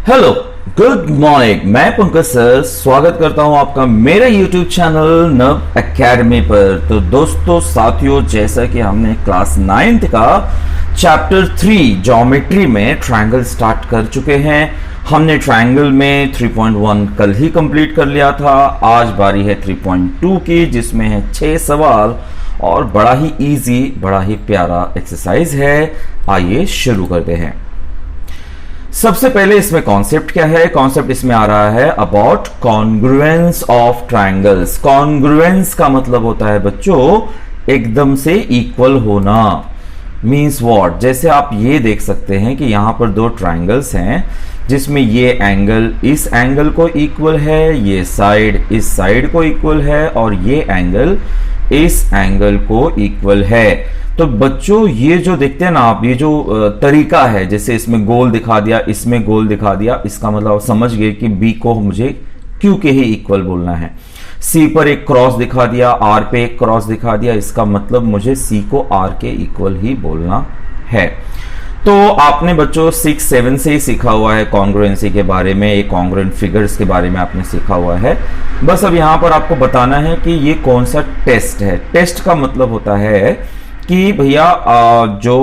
Hello, good morning. मैं Pankaj sir स्वागत करता हूं आपका मेरे YouTube चैनल नव एकेडमी पर। तो दोस्तों साथियों, जैसा कि हमने क्लास 9th का चैप्टर 3 ज्योमेट्री में ट्रायंगल स्टार्ट कर चुके हैं। हमने ट्रायंगल में 3.1 कल ही कंप्लीट कर लिया था। आज बारी है 3.2 की, जिसमें है 6 सवाल और बड़ा ही इजी, बड़ा ही प्यारा एक्सरसाइज है। आइए शुरू करते हैं। सबसे पहले इसमें कॉन्सेप्ट क्या है? कॉन्सेप्ट इसमें आ रहा है about congruence of triangles. Congruence का मतलब होता है बच्चों एकदम से इक्वल होना। Means what? जैसे आप ये देख सकते हैं कि यहां पर दो ट्रायंगल्स हैं जिसमें ये एंगल इस एंगल को इक्वल है, ये साइड इस साइड को इक्वल है और ये एंगल इस एंगल को इक्वल है। तो बच्चों ये जो देखते हैं ना आप, ये जो तरीका है, जैसे इसमें गोल दिखा दिया, इसमें गोल दिखा दिया, इसका मतलब आप समझ गए कि बी को मुझे क्यू के ही इक्वल बोलना है। सी पर एक क्रॉस दिखा दिया, आर पे एक क्रॉस दिखा दिया, इसका मतलब मुझे सी को आर के इक्वल ही बोलना है। तो आपने बच्चों 6-7 से ही सीखा हुआ है कॉन्ग्रुएंसी के बारे में, ये कॉन्ग्रुएंट फिगर्स के बारे में आपने सीखा हुआ है। बस अब यहां पर आपको बताना है कि ये कौन सा टेस्ट है। टेस्ट का मतलब होता है कि भैया जो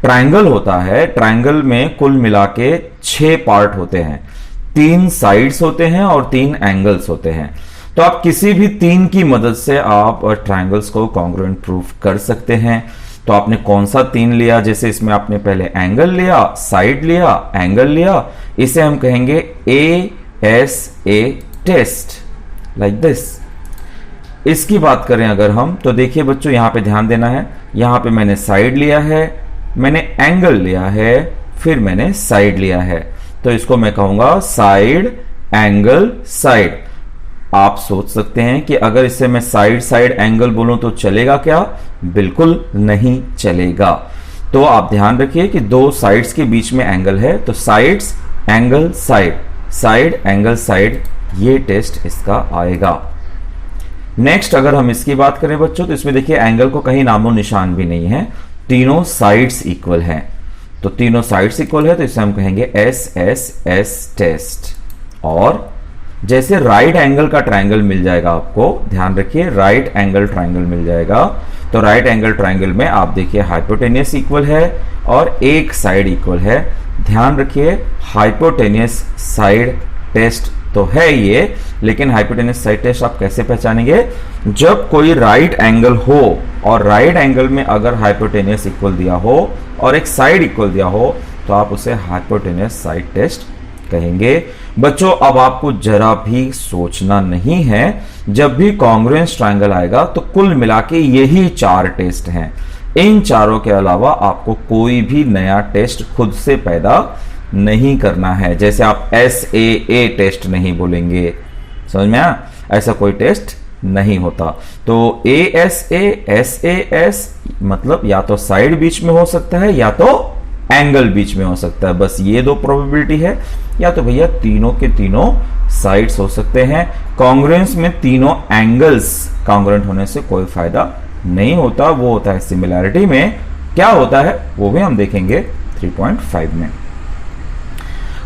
ट्रायंगल होता है, ट्रायंगल में कुल मिला के 6 पार्ट होते हैं, 3 साइड्स होते हैं और 3 एंगल्स होते हैं। तो आप किसी भी 3 की मदद से आप ट्रायंगल्स को कॉन्ग्रुएंट प्रूफ कर सकते हैं। तो आपने कौन सा 3 लिया? जैसे इसमें आपने पहले एंगल लिया, साइड लिया, एंगल लिया, इसे हम कहेंगे ASA टेस्ट, लाइक दिस। इसकी बात करें अगर हम, तो देखिए बच्चों यहां पे ध्यान देना है। यहां पे मैंने साइड लिया है, मैंने एंगल लिया है, फिर मैंने साइड लिया है। तो इसको मैं कहूंगा साइड एंगल साइड। आप सोच सकते हैं कि अगर इसे मैं साइड साइड एंगल बोलूं तो चलेगा क्या? बिल्कुल नहीं चलेगा। तो आप ध्यान रखिए कि 2 साइड्स के बीच में एंगल है, तो sides angle side, side angle side, ये टेस्ट इसका आएगा। नेक्स्ट अगर हम इसकी बात करें बच्चों, तो इसमें देखिए एंगल को कहीं नामो निशान भी नहीं है, तीनों साइड्स इक्वल हैं। तो तीनों साइड्स इक्वल है तो इसे हम कहेंगे SSS टेस्ट। और जैसे राइट एंगल का ट्रायंगल मिल जाएगा आपको, ध्यान रखिए राइट एंगल ट्रायंगल मिल जाएगा। तो राइट एंगल ट्रायंगल में आप देखिए हाइपोटेनियस इक्वल है और एक साइड इक्वल है। ध्यान रखिए हाइपोटेनियस साइड टेस्ट तो है ये, लेकिन हाइपोटेनियस साइड टेस्ट आप कैसे पहचानेंगे? जब कोई राइट एंगल हो और राइट एंगल में अगर हाइपोटेनियस इक्वल दिया हो और एक साइड इक्वल दिया हो तो आप उसे हाइपोटेनियस साइड टेस्ट कहेंगे। बच्चों अब आपको जरा भी सोचना नहीं है, जब भी कॉन्ग्रुएंस ट्रायंगल आएगा तो कुल मिला के यही 4 टेस्ट हैं। इन चारों के अलावा आपको कोई भी नया टेस्ट खुद से पैदा नहीं करना है। जैसे आप SAA टेस्ट नहीं बोलेंगे, समझ में आया? ऐसा कोई टेस्ट नहीं होता। तो ASA SAS मतलब या तो साइड बीच में हो सकता है या तो एंगल बीच में हो सकता है, बस ये 2 प्रोबेबिलिटी है। या तो भैया तीनों के तीनों साइड्स हो सकते हैं। कॉन्ग्रुएंस में तीनों एंगल्स कॉन्ग्रुएंट होने से कोई फायदा नहीं होता, वो होता है सिमिलैरिटी में। क्या होता है वो भी हम देखेंगे 3.5 में।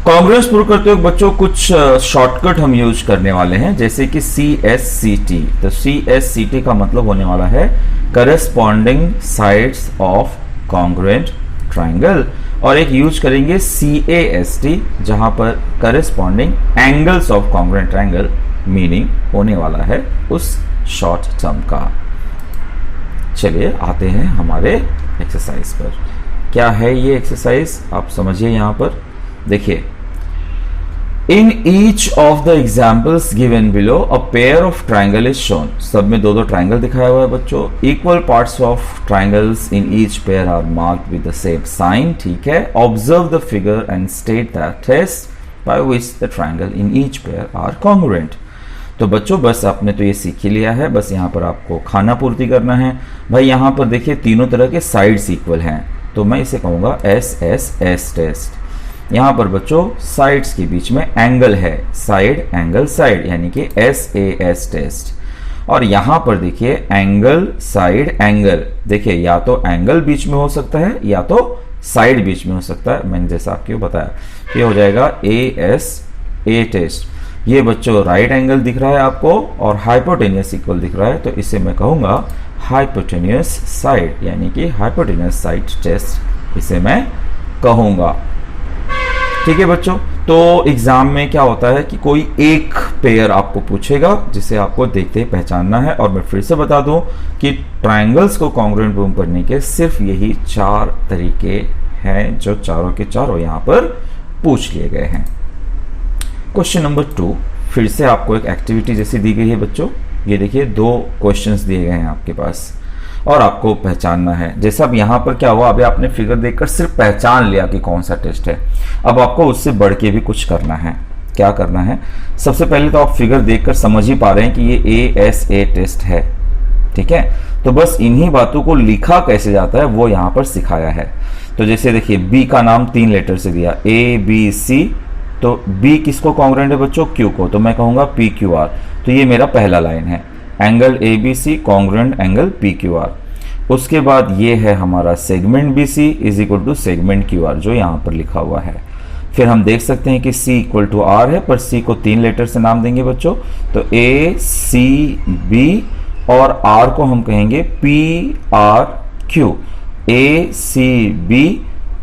कॉन्ग्रुएंस प्रूव करते हुए बच्चों कुछ शॉर्टकट हम यूज करने वाले हैं, जैसे कि CSCT। तो CSCT का मतलब होने वाला है corresponding sides of congruent triangle, और एक यूज करेंगे CAST जहां पर corresponding angles of congruent triangle meaning होने वाला है उस शॉर्ट टर्म का। चलिए आते हैं हमारे एक्सरसाइज पर। क्या है ये एक्सरसाइज आप समझिए। यहां पर देखिए, in each of the examples given below a pair of triangle is shown. सब में 2-2 ट्राइंगल दिखाया हुआ है बच्चों। Equal parts of triangles in each pair are marked with the same sign, ठीक है। Observe the figure and state the test by which the triangle in each pair are congruent. तो बच्चों बस आपने तो ये सीख ही लिया है, बस यहाँ पर आपको खाना पूर्ति करना है। भाई यहाँ पर देखिए तीनों तरह के साइड्स इक्वल हैं, तो मैं इसे कहूंगा SSS टेस्ट। यहां पर बच्चों साइड्स के बीच में एंगल है, साइड एंगल साइड, यानी कि SAS टेस्ट। और यहां पर देखिए एंगल साइड एंगल, देखिए या तो एंगल बीच में हो सकता है या तो साइड बीच में हो सकता है, मैंने जैसा आपको बताया। ये हो जाएगा ए टेस्ट। ये बच्चों राइट एंगल दिख रहा है आपको और हाइपोटेनियस इक्वल दिख रहा है, तो इसे मैं कहूंगा हाइपोटेनियस साइड, यानी कि हाइपोटेनियस साइड टेस्ट इसे मैं कहूंगा। ठीक है बच्चों, तो एग्जाम में क्या होता है कि कोई एक पेयर आपको पूछेगा जिसे आपको देखते ही पहचानना है। और मैं फिर से बता दूं कि ट्रायंगल्स को कॉन्ग्रुएंट प्रूव करने के सिर्फ यही 4 तरीके हैं जो चारों के चारों यहां पर पूछ लिए गए हैं। क्वेश्चन नंबर 2 फिर से आपको एक एक्टिविटी जैसी दी गई है बच्चों। ये देखिए 2 क्वेश्चंस दिए गए हैं आपके पास और आपको पहचानना है। जैसा अब यहाँ पर क्या हुआ, अभी आपने फिगर देखकर सिर्फ पहचान लिया कि कौन सा टेस्ट है। अब आपको उससे बढ़ के भी कुछ करना है। क्या करना है, सबसे पहले तो आप फिगर देखकर समझ ही पा रहे हैं कि ये ASA टेस्ट है। ठीक है, तो बस इन्हीं बातों को लिखा कैसे जाता है वो यहाँ पर सिखाया है। तो जैसे देखिए B का नाम 3 लेटर से दिया ABC, तो B किसको कॉन्ग्रुएंट है बच्चों, Q को, तो मैं कहूंगा PQR। तो ये मेरा पहला लाइन है, angle ABC congruent angle PQR। उसके बाद ये है हमारा segment BC is equal to segment QR जो यहाँ पर लिखा हुआ है। फिर हम देख सकते हैं कि C इक्वल टू R है, पर C को 3 लेटर से नाम देंगे बच्चों, तो ACB और R को हम कहेंगे PRQ। ACB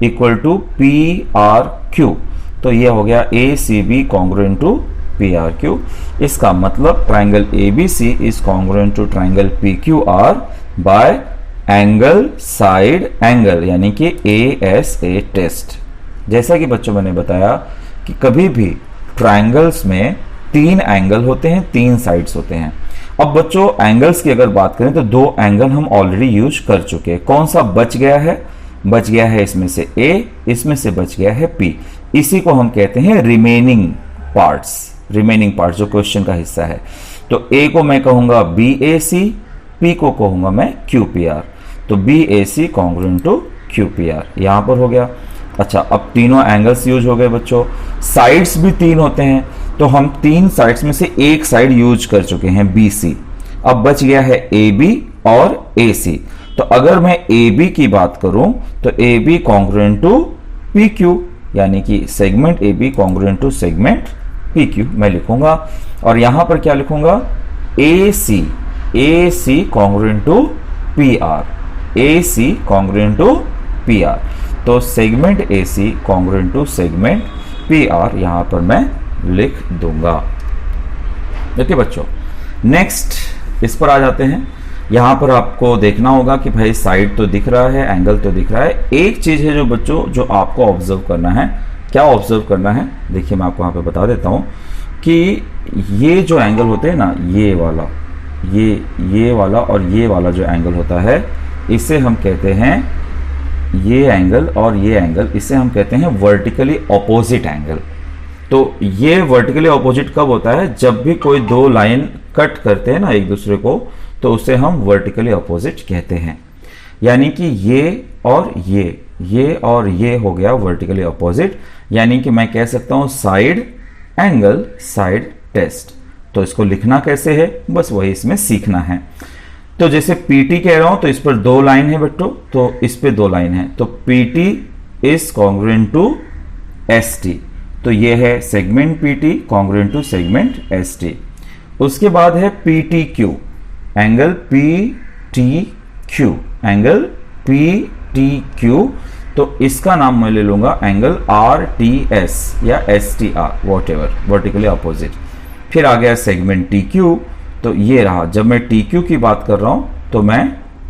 equal to PRQ, तो ये हो गया ACB कॉन्ग्रुएंट टू PRQ। इसका मतलब triangle ABC is congruent to triangle PQR by angle side angle, यानी कि ASA टेस्ट। जैसा कि बच्चों मैंने बताया कि कभी भी ट्रायंगल्स में 3 एंगल होते हैं, 3 साइड्स होते हैं। अब बच्चों एंगल्स की अगर बात करें तो 2 एंगल हम ऑलरेडी यूज कर चुके हैं। कौन सा बच गया है, बच गया है इसमें से A, इसमें से बच गया है P। इसी को हम कहते हैं रिमेनिंग पार्ट्स, रिमेनिंग पार्ट्स जो क्वेश्चन का हिस्सा है। तो A को मैं कहूंगा BAC, P को कहूंगा मैं QPR। तो BAC कॉन्ग्रुएंट टू QPR यहां पर हो गया। अच्छा, अब तीनों एंगल्स यूज हो गए बच्चों। साइड्स भी 3 होते हैं, तो हम 3 साइड्स में से एक साइड यूज कर चुके हैं BC। अब बच गया है AB और AC। तो अगर मैं AB की बात करूं तो AB कॉन्ग्रुएंट टू PQ, यानी कि segment AB congruent to segment PQ मैं लिखूंगा। और यहां पर क्या लिखूंगा, AC congruent to PR, AC congruent to PR। तो segment AC congruent to segment PR यहां पर मैं लिख दूंगा। देखिए बच्चों, नेक्स्ट इस पर आ जाते हैं। यहां पर आपको देखना होगा कि भाई साइड तो दिख रहा है, एंगल तो दिख रहा है। एक चीज है जो बच्चों जो आपको ऑब्जर्व करना है। क्या ऑब्जर्व करना है, देखिए मैं आपको यहां पे बता देता हूं कि ये जो एंगल होते हैं ना, ये वाला और ये वाला जो एंगल होता है, इसे हम कहते हैं, ये एंगल और ये एंगल, इसे हम कहते हैं वर्टिकली ऑपोजिट एंगल। तो ये वर्टिकली ऑपोजिट कब होता है, जब भी कोई 2 लाइन कट करते हैं ना एक दूसरे को, तो उसे हम वर्टिकली ऑपोजिट कहते हैं। यानी कि ये और ये हो गया वर्टिकली ऑपोजिट, यानी कि मैं कह सकता हूं साइड एंगल साइड टेस्ट। तो इसको लिखना कैसे है, बस वही इसमें सीखना है। तो जैसे PT कह रहा हूं तो इस पर 2 लाइन है बच्चों, तो इस पे 2 लाइन है, तो PT is congruent to ST। तो ये है segment PT congruent to segment ST। उसके बाद है PTQ, angle PTQ, angle PTQ। तो इसका नाम मैं ले लूंगा एंगल RTS या STR, वॉटएवर, वर्टिकली ऑपोजिट। फिर आ गया सेगमेंट TQ, तो ये रहा। जब मैं TQ की बात कर रहा हूं तो मैं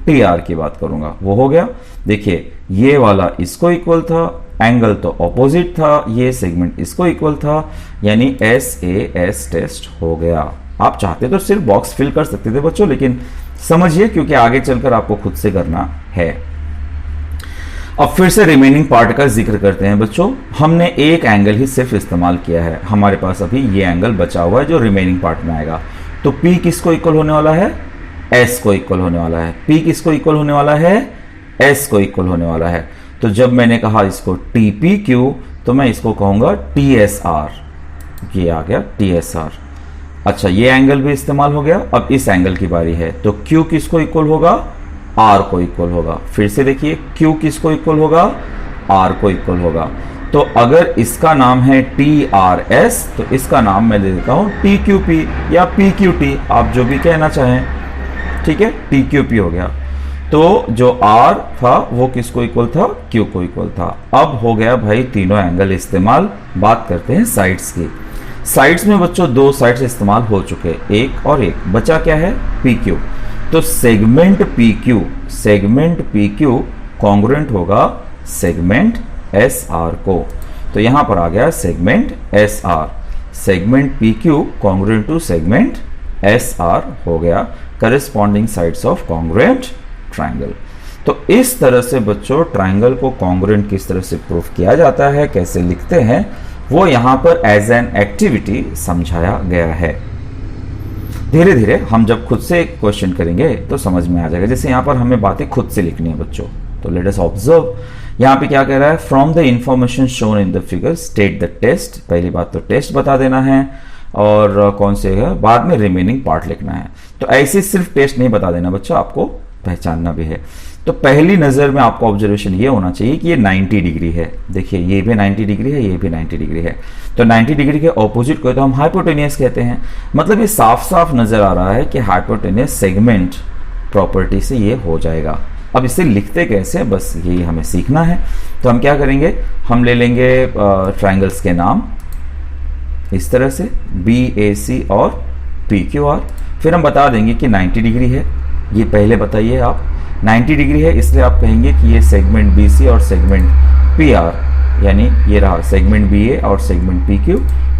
TR की बात करूंगा, वो हो गया। देखिए ये वाला इसको इक्वल था, एंगल तो ऑपोजिट था, ये सेगमेंट इसको इक्वल था, यानी SAS टेस्ट हो गया। आप चाहते तो सिर्फ बॉक्स फिल कर सकते थे बच्चों, लेकिन समझिए क्योंकि आगे चलकर आपको खुद से करना है। अब फिर से रिमेनिंग पार्ट का जिक्र करते हैं बच्चों। हमने एक एंगल ही सिर्फ इस्तेमाल किया है, हमारे पास अभी ये एंगल बचा हुआ है जो रिमेनिंग पार्ट में आएगा। तो P किसको इक्वल होने वाला है, S को इक्वल होने वाला है। P किसको इक्वल होने वाला है, S को इक्वल होने वाला है। तो जब मैंने कहा इसको TPQ, तो मैं इसको कहूंगा TSR। ये आ गया TSR। अच्छा, ये एंगल भी इस्तेमाल हो गया। अब इस एंगल की बारी है, तो Q किसको इक्वल होगा, R को इक्वल होगा। फिर से देखिए Q किसको इक्वल होगा, आर को इक्वल होगा। तो अगर इसका नाम है TRS तो इसका नाम मैं दे देता हूं TQP या PQT, आप जो भी कहना चाहें, ठीक है, TQP हो गया। तो जो R था वो किसको इक्वल था, Q को इक्वल था। अब हो गया भाई तीनों एंगल इस्तेमाल। बात करते हैं साइड्स की। साइड्स में बच्चों दो साइड्स इस्तेमाल हो चुके, एक और एक, बचा क्या है, PQ। तो सेगमेंट PQ कॉन्ग्रुएंट होगा सेगमेंट SR को। तो यहां पर आ गया segment SR, segment PQ congruent to segment SR हो गया, corresponding sides of congruent triangle. तो इस तरह से बच्चों ट्राइंगल को कॉन्ग्रुएंट किस तरह से प्रूफ किया जाता है, कैसे लिखते हैं, वो यहां पर एज एन एक्टिविटी समझाया गया है। धीरे धीरे हम जब खुद से क्वेश्चन करेंगे तो समझ में आ जाएगा। जैसे यहां पर हमें बातें खुद से लिखनी है बच्चों, तो लेट अस ऑब्जर्व। यहां पे क्या कह रहा है, from the information shown in the figure state the test. पहली बात तो टेस्ट बता देना है, और कौन से है बाद में रिमेनिंग पार्ट लिखना है। तो ऐसे सिर्फ टेस्ट नहीं बता देना बच्चों, आपको पहचानना भी है। तो पहली नजर में आपको ऑब्जर्वेशन ये होना चाहिए कि ये 90 डिग्री है। देखिए ये भी 90 डिग्री है, ये भी 90 डिग्री है। तो 90 डिग्री के ऑपोजिट को तो हम हाइपोटेनियस कहते हैं। मतलब ये साफ साफ नजर आ रहा है कि हाइपोटेनियस सेगमेंट प्रॉपर्टी से ये हो जाएगा। अब इसे लिखते कैसे, बस यही हमें सीखना है। तो हम क्या करेंगे, हम ले लेंगे ट्राइंगल्स के नाम इस तरह से BAC और PQR, फिर हम बता देंगे कि 90 डिग्री है। ये पहले बताइए आप, 90 डिग्री है इसलिए आप कहेंगे कि ये सेगमेंट BC और सेगमेंट PR, यानी ये रहा सेगमेंट BA और सेगमेंट PQ,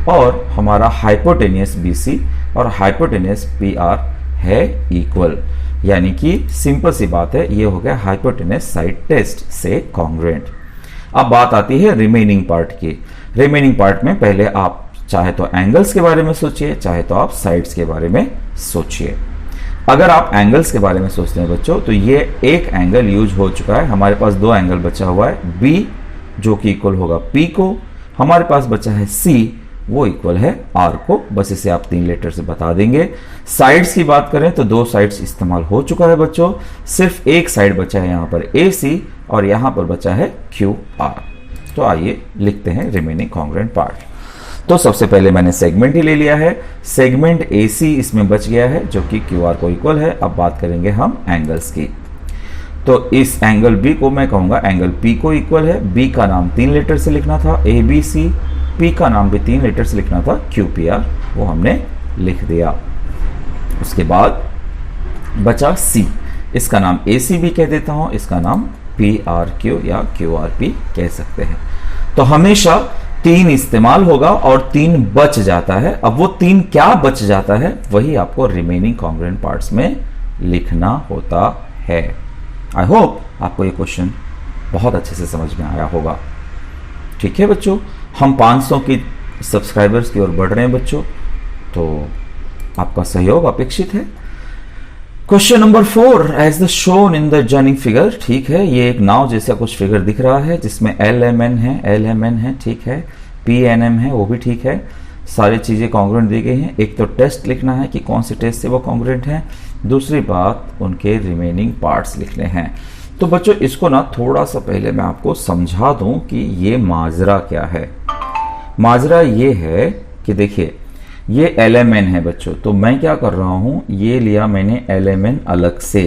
और हमारा हाइपोटेनियस BC और हाइपोटेनियस PR है इक्वल। यानी कि सिंपल सी बात है, ये हो गया हाइपोटेनियस साइड टेस्ट से कॉन्ग्रुएंट। अब बात आती है रिमेनिंग पार्ट की। रिमेनिंग पार्ट में पहले आप चाहे तो एंगल्स के बारे में सोचिए, चाहे तो आप साइड्स के बारे में सोचिए। अगर आप एंगल्स के बारे में सोचते हैं बच्चों, तो ये एक एंगल यूज हो चुका है, हमारे पास दो एंगल बचा हुआ है, B जो कि इक्वल होगा P को, हमारे पास बचा है C वो इक्वल है R को। बस इसे आप 3 लेटर से बता देंगे। साइड्स की बात करें तो 2 साइड्स इस्तेमाल हो चुका है बच्चों, सिर्फ एक साइड बचा है यहाँ पर AC और यहाँ पर बचा है QR। तो आइए लिखते हैं रिमेनिंग कॉन्ग्रुएंट पार्ट। तो सबसे पहले मैंने सेगमेंट ही ले लिया है, सेगमेंट AC इसमें बच गया है जो कि QR को इक्वल है। अब बात करेंगे हम एंगल्स की। तो इस एंगल B को मैं कहूंगा एंगल P को इक्वल है। B का नाम 3 लेटर से लिखना था ABC, P का नाम भी 3 लेटर से लिखना था QPR, वो हमने लिख दिया। उसके बाद बचा C, इसका नाम AC भी कह देता हूं, इसका नाम PRQ या QRP कह सकते हैं। तो हमेशा 3 इस्तेमाल होगा और 3 बच जाता है। अब वो 3 क्या बच जाता है वही आपको रिमेनिंग कॉन्ग्रुएंट पार्ट्स में लिखना होता है। आई होप आपको ये क्वेश्चन बहुत अच्छे से समझ में आया होगा। ठीक है बच्चों, हम 500 की सब्सक्राइबर्स की ओर बढ़ रहे हैं बच्चों, तो आपका सहयोग अपेक्षित है। Question number 4, as the shown in the adjoining figure. ठीक है, ये एक नाव जैसा कुछ फिगर दिख रहा है जिसमें LMN है, ठीक है, PNM है, वो भी ठीक है। सारी चीजें कॉन्ग्रुएंट दी गई हैं। एक तो टेस्ट लिखना है कि कौन से टेस्ट से वो कॉन्ग्रुएंट है, दूसरी बात उनके रिमेनिंग पार्ट्स लिखने हैं। तो बच्चों इसको ना थोड़ा सा पहले मैं आपको समझा दूं कि ये माजरा क्या है। माजरा ये है कि देखिए ये LMN है बच्चों, तो मैं क्या कर रहा हूं, ये लिया मैंने LMN अलग से,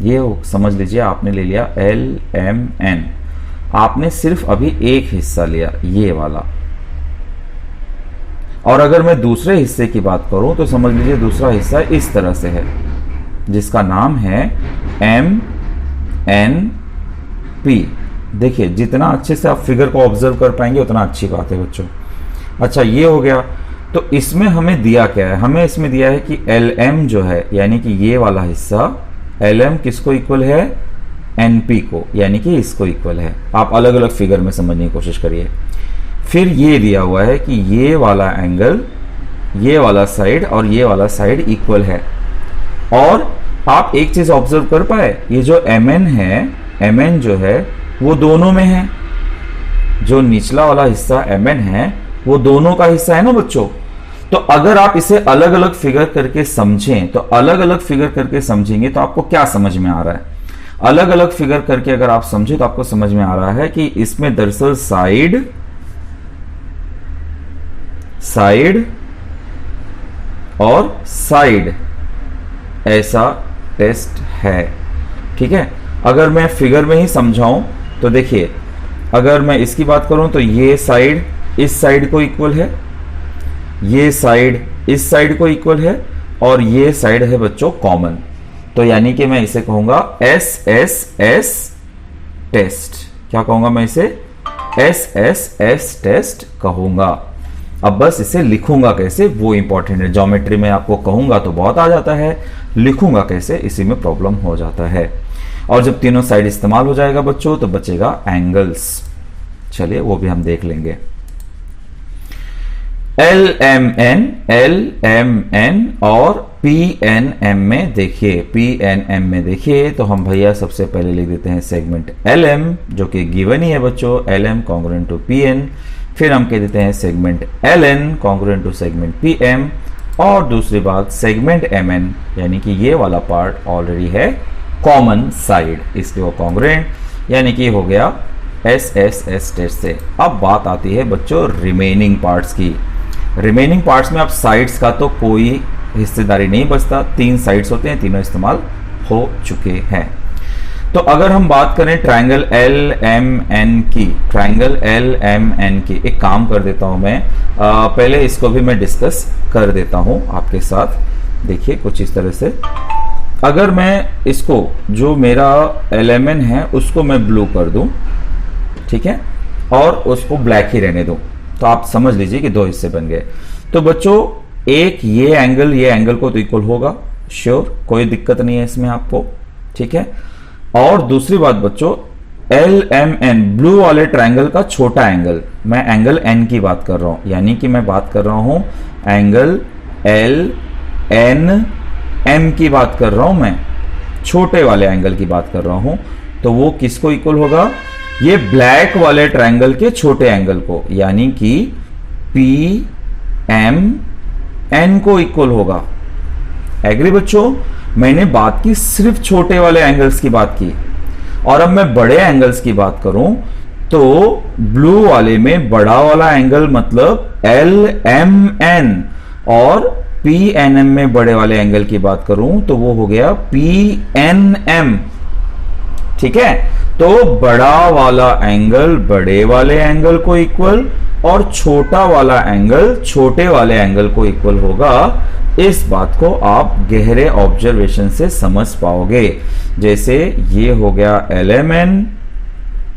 ये समझ लीजिए आपने ले लिया LMN, आपने सिर्फ अभी एक हिस्सा लिया ये वाला। और अगर मैं दूसरे हिस्से की बात करूं तो समझ लीजिए दूसरा हिस्सा इस तरह से है जिसका नाम है MNP। देखिए जितना अच्छे से आप फिगर को ऑब्जर्व कर पाएंगे उतना अच्छी बात है बच्चों। अच्छा ये हो गया, तो इसमें हमें दिया क्या है, हमें इसमें दिया है कि LM जो है यानी कि ये वाला हिस्सा LM किसको इक्वल है, NP को, यानी कि इसको इक्वल है। आप अलग अलग फिगर में समझने की कोशिश करिए। फिर ये दिया हुआ है कि ये वाला एंगल, ये वाला साइड और ये वाला साइड इक्वल है। और आप एक चीज ऑब्जर्व कर पाए, ये जो MN है, MN जो है वो दोनों में है, जो निचला वाला हिस्सा MN है वो दोनों का हिस्सा है ना बच्चों। तो अगर आप इसे अलग अलग फिगर करके समझें, तो अलग अलग फिगर करके समझेंगे तो आपको क्या समझ में आ रहा है, अलग अलग फिगर करके अगर आप समझे तो आपको समझ में आ रहा है कि इसमें दरअसल साइड और साइड ऐसा टेस्ट है। ठीक है, अगर मैं फिगर में ही समझाऊं तो देखिए, अगर मैं इसकी बात करूं तो ये साइड इस साइड को इक्वल है, ये साइड इस साइड को इक्वल है, और ये साइड है बच्चों कॉमन। तो यानी कि मैं इसे कहूंगा SSS टेस्ट। क्या कहूंगा मैं इसे? SSS टेस्ट कहूंगा। अब बस इसे लिखूंगा कैसे वो इंपॉर्टेंट है। ज्योमेट्री में आपको कहूंगा तो बहुत आ जाता है, लिखूंगा कैसे इसी में प्रॉब्लम हो जाता है। और जब तीनों साइड इस्तेमाल हो जाएगा बच्चों तो बचेगा एंगल्स। चलिए वो भी हम देख लेंगे। LMN और PNM में देखिए, तो हम भैया सबसे पहले लिख देते हैं सेगमेंट LM, जो कि गिवन ही है बच्चों, LM कॉन्ग्रुएंट टू PN। फिर हम कह देते हैं segment LN congruent to segment PM, और दूसरी बात सेगमेंट MN, यानी कि ये वाला पार्ट ऑलरेडी है कॉमन साइड, इसलिए वो कॉन्ग्रुएंट, यानी कि हो गया SSS टेस्ट से। अब बात आती है बच्चों रिमेनिंग पार्ट्स की। रिमेनिंग पार्ट्स में अब साइड्स का तो कोई हिस्सेदारी नहीं बचता, 3 साइड्स होते हैं, तीनों इस्तेमाल हो चुके हैं। तो अगर हम बात करें ट्रायंगल LMN की, एक काम कर देता हूं मैं, पहले इसको भी मैं डिस्कस कर देता हूं आपके साथ। देखिए कुछ इस तरह से, अगर मैं इसको जो मेरा LMN है उसको मैं ब्लू कर दूं, ठीक है, और उसको ब्लैक ही रहने दूं, तो आप समझ लीजिए कि 2 हिस्से बन गए। तो बच्चों एक ये एंगल को तो इक्वल होगा, श्योर, कोई दिक्कत नहीं है इसमें आपको, ठीक है। और दूसरी बात बच्चों, LMN ब्लू वाले ट्रायंगल का छोटा एंगल, मैं एंगल N की बात कर रहा हूं, यानी कि मैं बात कर रहा हूं एंगल LNM की बात कर रहा हूं, मैं छोटे वाले एंगल की बात कर रहा हूं। तो वो किसको इक्वल होगा? ये ब्लैक वाले ट्रायंगल के छोटे एंगल को, यानी कि PMN को इक्वल होगा। एग्री बच्चों? मैंने बात की सिर्फ छोटे वाले एंगल्स की बात की, और अब मैं बड़े एंगल्स की बात करूं तो ब्लू वाले में बड़ा वाला एंगल मतलब LMN, और PNM में बड़े वाले एंगल की बात करूं तो वो हो गया PNM, ठीक है। तो बड़ा वाला एंगल बड़े वाले एंगल को इक्वल, और छोटा वाला एंगल छोटे वाले एंगल को इक्वल होगा। इस बात को आप गहरे ऑब्जर्वेशन से समझ पाओगे। जैसे ये हो गया LMN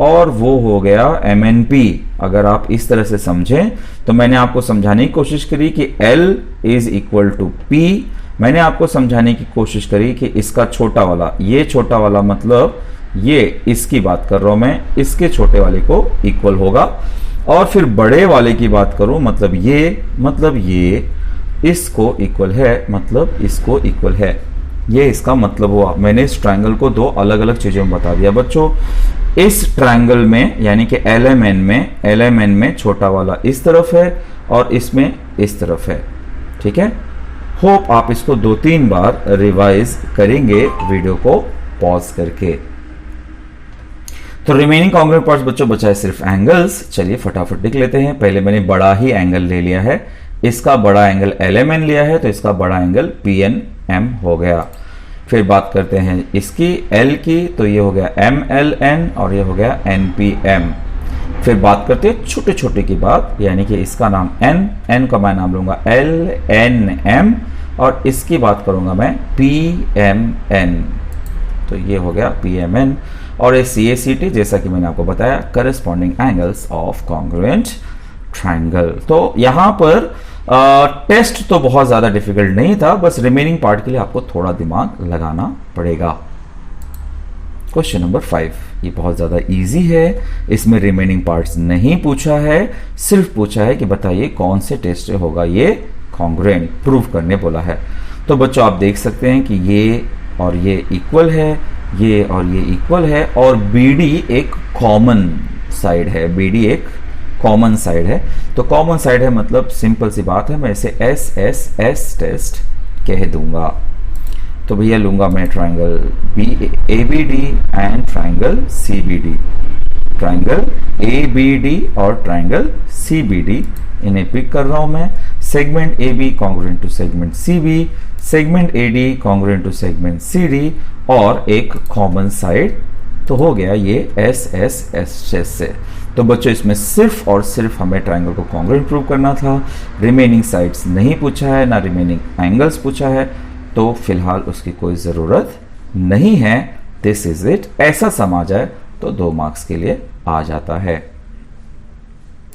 और वो हो गया MNP। अगर आप इस तरह से समझें तो मैंने आपको समझाने की कोशिश करी कि L is equal to P, मैंने आपको समझाने की कोशिश करी कि इसका छोटा वाला, ये छोटा वाला मतलब ये इसकी बात कर रहा हूं मैं, इसके छोटे वाले को इक्वल होगा। और फिर बड़े वाले की बात करूं मतलब ये इसको इक्वल है, मतलब इसको इक्वल है। ये इसका मतलब हुआ। मैंने इस ट्रायंगल को 2 अलग अलग चीजों में बता दिया बच्चों। इस ट्रायंगल में यानी कि LMN में छोटा वाला इस तरफ है और इसमें इस तरफ है, ठीक है। होप आप इसको 2-3 बार रिवाइज करेंगे वीडियो को पॉज करके। तो रिमेनिंग कॉन्ग्रुएंट पार्ट्स बच्चों बचा है सिर्फ एंगल्स। चलिए फटाफट लिख लेते हैं। पहले मैंने बड़ा ही एंगल ले लिया है, इसका बड़ा एंगल LMN लिया है तो इसका बड़ा एंगल PNM हो गया। फिर बात करते हैं इसकी L की, तो ये हो गया MLN और ये हो गया NPM। फिर बात करते हैं छोटे छोटे की बात, यानी कि इसका नाम N का मैं नाम लूंगा LNM और इसकी बात करूंगा मैं PMN। तो ये हो गया PMN और ये CACT, जैसा कि मैंने आपको बताया, corresponding angles of congruent triangle. तो यहां पर टेस्ट तो बहुत ज्यादा डिफिकल्ट नहीं था, बस रिमेनिंग पार्ट के लिए आपको थोड़ा दिमाग लगाना पड़ेगा। क्वेश्चन नंबर 5, ये बहुत ज्यादा इजी है, इसमें रिमेनिंग पार्ट्स नहीं पूछा है, सिर्फ पूछा है कि बताइए कौन से टेस्ट से होगा ये कॉन्ग्रुएंट, प्रूव करने बोला है। तो बच्चों आप देख सकते हैं कि ये और ये इक्वल है, ये और ये इक्वल है, और BD एक कॉमन साइड है, BD एक कॉमन साइड है। तो कॉमन साइड है मतलब सिंपल सी बात है, मैं इसे SSS टेस्ट कह दूंगा। तो भैया लूंगा मैं triangle ABD and triangle CBD, triangle ABD और ट्राइंगल CBD, इन्हें पिक कर रहा हूं मैं। Segment AB congruent to segment CB, segment AD congruent to segment CD और एक कॉमन साइड, तो हो गया ये SSS से। तो बच्चों इसमें सिर्फ और सिर्फ हमें ट्राइंगल को कॉन्ग्रुएंट प्रूव करना था, रिमेनिंग साइड्स नहीं पूछा है, ना रिमेनिंग एंगल्स पूछा है, तो फिलहाल उसकी कोई ज़रूरत नहीं है। This is it. ऐसा सम आ जाए तो 2 मार्क्स के लिए आ जाता है।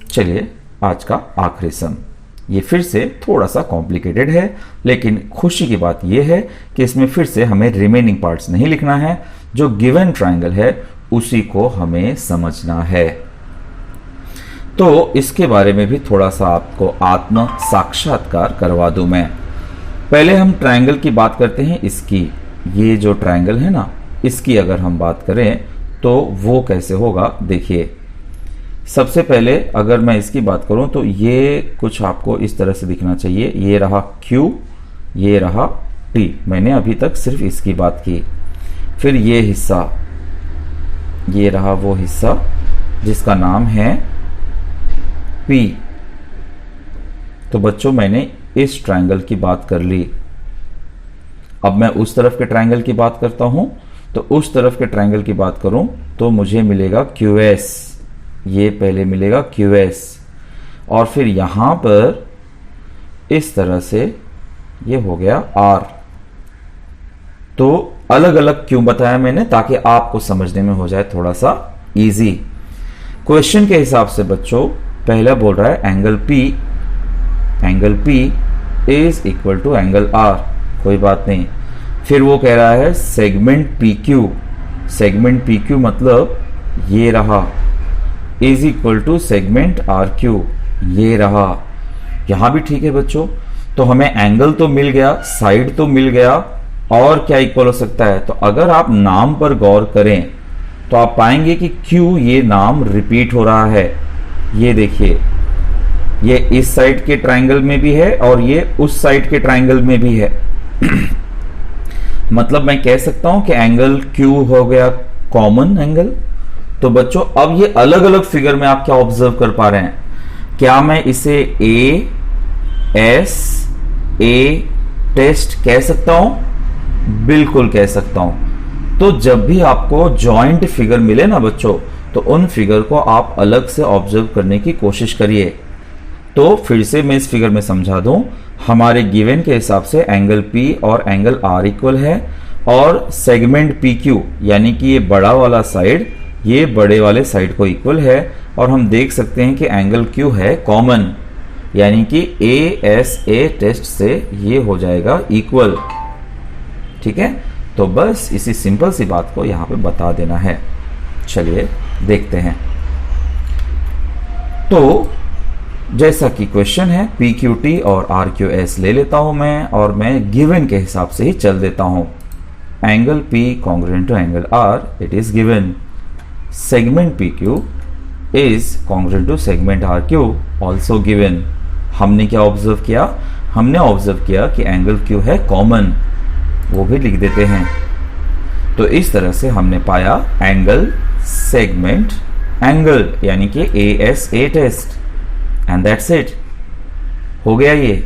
चलिए आज का आखिरी सम, ये फिर से थोड़ा सा कॉम्प्लिकेटेड है, लेकिन खुशी की बात यह है कि इसमें फिर से हमें रिमेनिंग पार्ट्स नहीं लिखना है, जो गिवन ट्राइंगल है उसी को हमें समझना है। तो इसके बारे में भी थोड़ा सा आपको आत्म साक्षात्कार करवा दूं मैं। पहले हम ट्राइंगल की बात करते हैं, इसकी, ये जो ट्राइंगल है ना, इसकी अगर हम बात करें तो वो कैसे होगा, देखिए। सबसे पहले अगर मैं इसकी बात करूं तो ये कुछ आपको इस तरह से दिखना चाहिए। ये रहा Q, ये रहा T। मैंने अभी तक सिर्फ इसकी बात की। फिर ये हिस्सा, ये रहा वो हिस्सा जिसका नाम है P। तो बच्चों मैंने इस ट्राइंगल की बात कर ली। अब मैं उस तरफ के ट्राइंगल की बात करता हूं, तो उस तरफ के ट्राइंगल की बात करूं तो मुझे मिलेगा QS, ये पहले मिलेगा QS, और फिर यहां पर इस तरह से ये हो गया R। तो अलग अलग क्यों बताया मैंने, ताकि आपको समझने में हो जाए थोड़ा सा इजी। क्वेश्चन के हिसाब से बच्चों पहला बोल रहा है angle P is equal to angle R, कोई बात नहीं। फिर वो कह रहा है सेगमेंट PQ, सेगमेंट PQ मतलब ये रहा, is equal to segment RQ, ये रहा। यहां भी ठीक है बच्चों। तो हमें एंगल तो मिल गया, साइड तो मिल गया, और क्या इक्वल हो सकता है। तो अगर आप नाम पर गौर करें तो आप पाएंगे कि Q ये नाम रिपीट हो रहा है। ये देखिए, ये इस साइड के ट्राइंगल में भी है और ये उस साइड के ट्राइंगल में भी है। मतलब मैं कह सकता हूं कि एंगल Q हो गया कॉमन एंगल। तो बच्चों अब ये अलग अलग फिगर में आप क्या ऑब्जर्व कर पा रहे हैं, क्या मैं इसे A टेस्ट कह सकता हूं? बिल्कुल कह सकता हूं। तो जब भी आपको जॉइंट फिगर मिले ना बच्चों, तो उन फिगर को आप अलग से ऑब्जर्व करने की कोशिश करिए। तो फिर से मैं इस फिगर में समझा दूं, हमारे गिवन के हिसाब से एंगल P और एंगल R इक्वल है, और सेगमेंट PQ यानी कि ये बड़ा वाला साइड ये बड़े वाले साइड को इक्वल है, और हम देख सकते हैं कि एंगल Q है कॉमन, यानी कि ASA टेस्ट से ये हो जाएगा इक्वल। ठीक है, तो बस इसी सिंपल सी बात को यहां पे बता देना है। चलिए देखते हैं। तो जैसा कि क्वेश्चन है PQT और RQS ले लेता हूं मैं, और मैं गिवन के हिसाब से ही चल देता हूं। Angle P congruent to angle R, it is given. Segment PQ is congruent to segment RQ, also given. हमने क्या ऑब्जर्व किया, हमने ऑब्जर्व किया कि एंगल Q है कॉमन, वो भी लिख देते हैं। तो इस तरह से हमने पाया एंगल सेगमेंट एंगल, यानी कि ASA test, and that's it. हो गया, ये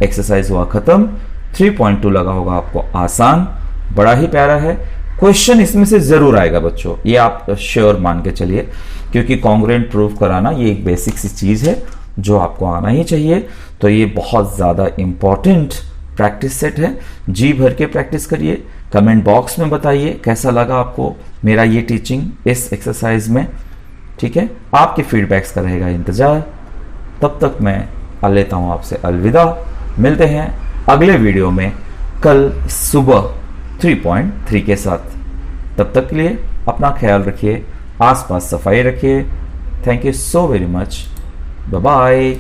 एक्सरसाइज हुआ खत्म। 3.2 लगा होगा आपको आसान, बड़ा ही प्यारा है। क्वेश्चन इसमें से जरूर आएगा बच्चों, ये आप श्योर मान के चलिए, क्योंकि कॉन्ग्रुएंट प्रूफ कराना ये एक बेसिक सी चीज है जो आपको आना ही चाहिए। तो ये बहुत ज्यादा इंपॉर्टेंट प्रैक्टिस सेट है। जी भर के प्रैक्टिस करिए। कमेंट बॉक्स में बताइए कैसा लगा आपको मेरा ये टीचिंग इस एक्सरसाइज में। ठीक है, आपके फीडबैक्स का रहेगा इंतजार। तब तक मैं लेता हूं आपसे अलविदा। मिलते हैं अगले वीडियो में कल सुबह 3.3 के साथ। तब तक के लिए अपना ख्याल रखिए, आसपास सफाई रखिए। Thank you so very much. Bye bye.